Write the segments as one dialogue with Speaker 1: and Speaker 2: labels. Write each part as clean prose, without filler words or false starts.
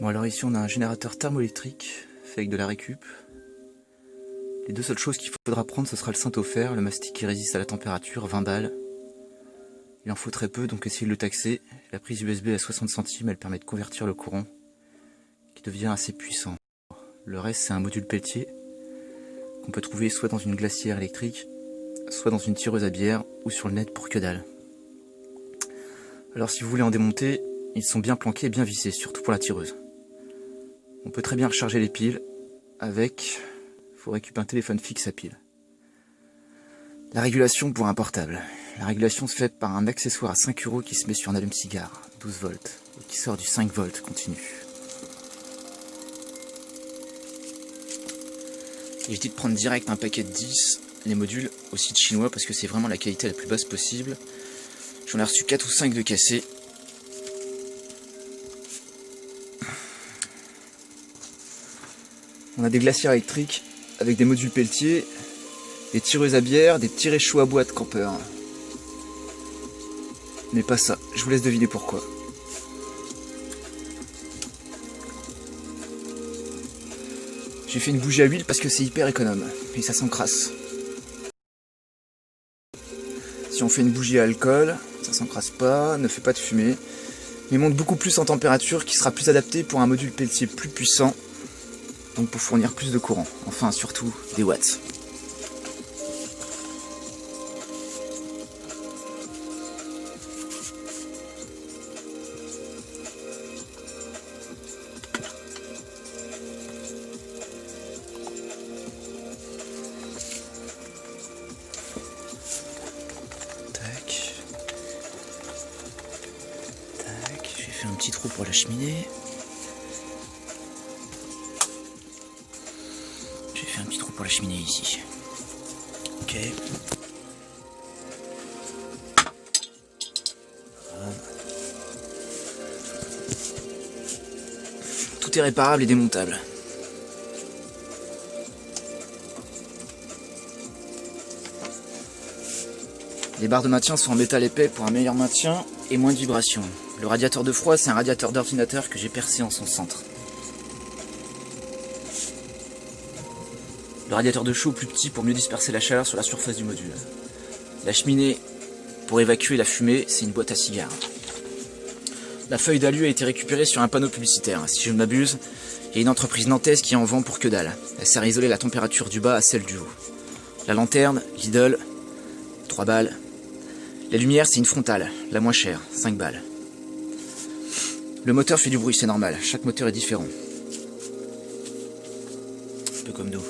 Speaker 1: Bon alors ici on a un générateur thermoélectrique fait avec de la récup. Les deux seules choses qu'il faudra prendre ce sera le Saint-Ofer, le mastic qui résiste à la température, 20 balles. Il en faut très peu donc essayez de le taxer. La prise USB à 60 centimes elle permet de convertir le courant qui devient assez puissant. Le reste c'est un module Peltier qu'on peut trouver soit dans une glacière électrique, soit dans une tireuse à bière ou sur le net pour que dalle. Alors si vous voulez en démonter, ils sont bien planqués et bien vissés, surtout pour la tireuse. On peut très bien recharger les piles avec, il faut récupérer un téléphone fixe à pile. La régulation pour un portable. La régulation se fait par un accessoire à 5 € qui se met sur un allume-cigare, 12 volts, et qui sort du 5 volts continu. Et je dis de prendre direct un paquet de 10, les modules au site chinois parce que c'est vraiment la qualité la plus basse possible. J'en ai reçu 4 ou 5 de cassés. On a des glacières électriques avec des modules Peltier, des tireuses à bière, des petits réchauds à bois de campeur. Mais pas ça, je vous laisse deviner pourquoi. J'ai fait une bougie à huile parce que c'est hyper économe, et ça s'encrasse. Si on fait une bougie à alcool, ça s'encrasse pas, ne fait pas de fumée, mais monte beaucoup plus en température qui sera plus adapté pour un module Peltier plus puissant, donc pour fournir plus de courant, enfin surtout des watts. Tac. Tac, j'ai fait un petit trou pour la cheminée. J'ai fait un petit trou pour la cheminée ici. Ok. Voilà. Tout est réparable et démontable. Les barres de maintien sont en métal épais pour un meilleur maintien et moins de vibrations. Le radiateur de froid, c'est un radiateur d'ordinateur que j'ai percé en son centre. Le radiateur de chaud plus petit pour mieux disperser la chaleur sur la surface du module. La cheminée pour évacuer la fumée, c'est une boîte à cigares. La feuille d'alu a été récupérée sur un panneau publicitaire. Si je ne m'abuse, il y a une entreprise nantaise qui en vend pour que dalle. Elle sert à isoler la température du bas à celle du haut. La lanterne, Lidl, 3 balles. La lumière, c'est une frontale, la moins chère, 5 balles. Le moteur fait du bruit, c'est normal. Chaque moteur est différent. Un peu comme nous.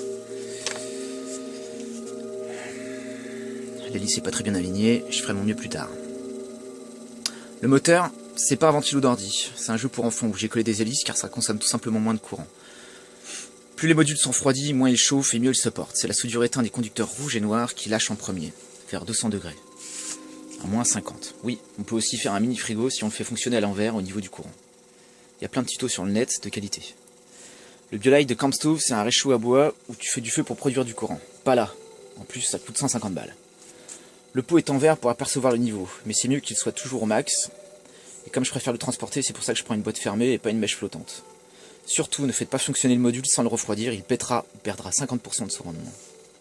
Speaker 1: L'hélice n'est pas très bien alignée, je ferai mon mieux plus tard. Le moteur, c'est pas un ventilo d'ordi, c'est un jeu pour enfants où j'ai collé des hélices car ça consomme tout simplement moins de courant. Plus les modules sont refroidis, moins ils chauffent et mieux ils se portent. C'est la soudure éteinte des conducteurs rouges et noirs qui lâche en premier, vers 200 degrés. À moins 50. Oui, on peut aussi faire un mini frigo si on le fait fonctionner à l'envers au niveau du courant. Il y a plein de tutos sur le net de qualité. Le BioLite de Campstove, c'est un réchaud à bois où tu fais du feu pour produire du courant. Pas là. En plus, ça coûte 150 balles. Le pot est en verre pour apercevoir le niveau, mais c'est mieux qu'il soit toujours au max. Et comme je préfère le transporter, c'est pour ça que je prends une boîte fermée et pas une mèche flottante. Surtout, ne faites pas fonctionner le module sans le refroidir, il pètera ou perdra 50% de son rendement.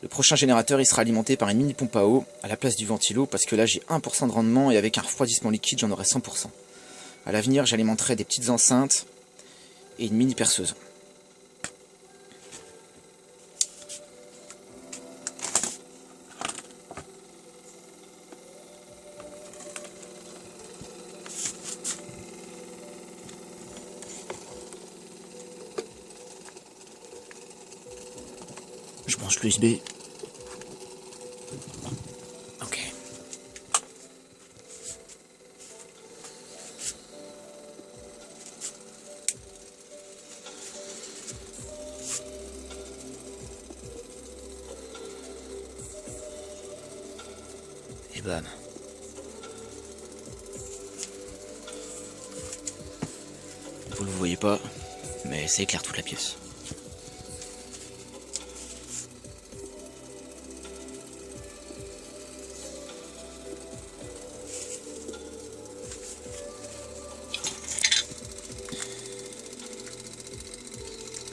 Speaker 1: Le prochain générateur, il sera alimenté par une mini pompe à eau à la place du ventilo, parce que là j'ai 1% de rendement et avec un refroidissement liquide, j'en aurai 100%. À l'avenir, j'alimenterai des petites enceintes et une mini perceuse. Je branche l'USB. Ok. Et bam. Vous le voyez pas, mais ça éclaire toute la pièce.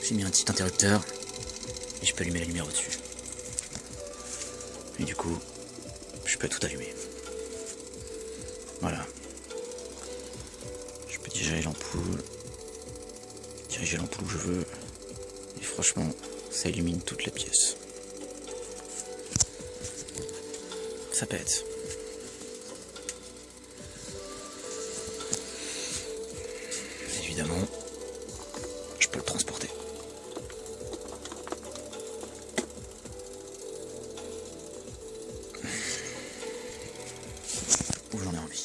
Speaker 1: J'ai mis un petit interrupteur et je peux allumer la lumière au-dessus. Et du coup, je peux tout allumer. Voilà. Je peux diriger l'ampoule où je veux. Et franchement, ça illumine toute la pièce. Ça pète. Évidemment, je peux le transporter. Où j'en ai envie.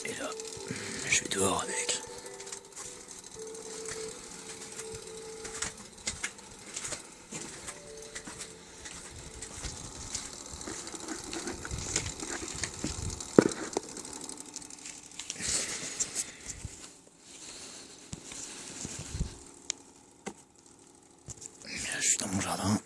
Speaker 1: Et là, je vais dehors avec. Je suis dans mon jardin.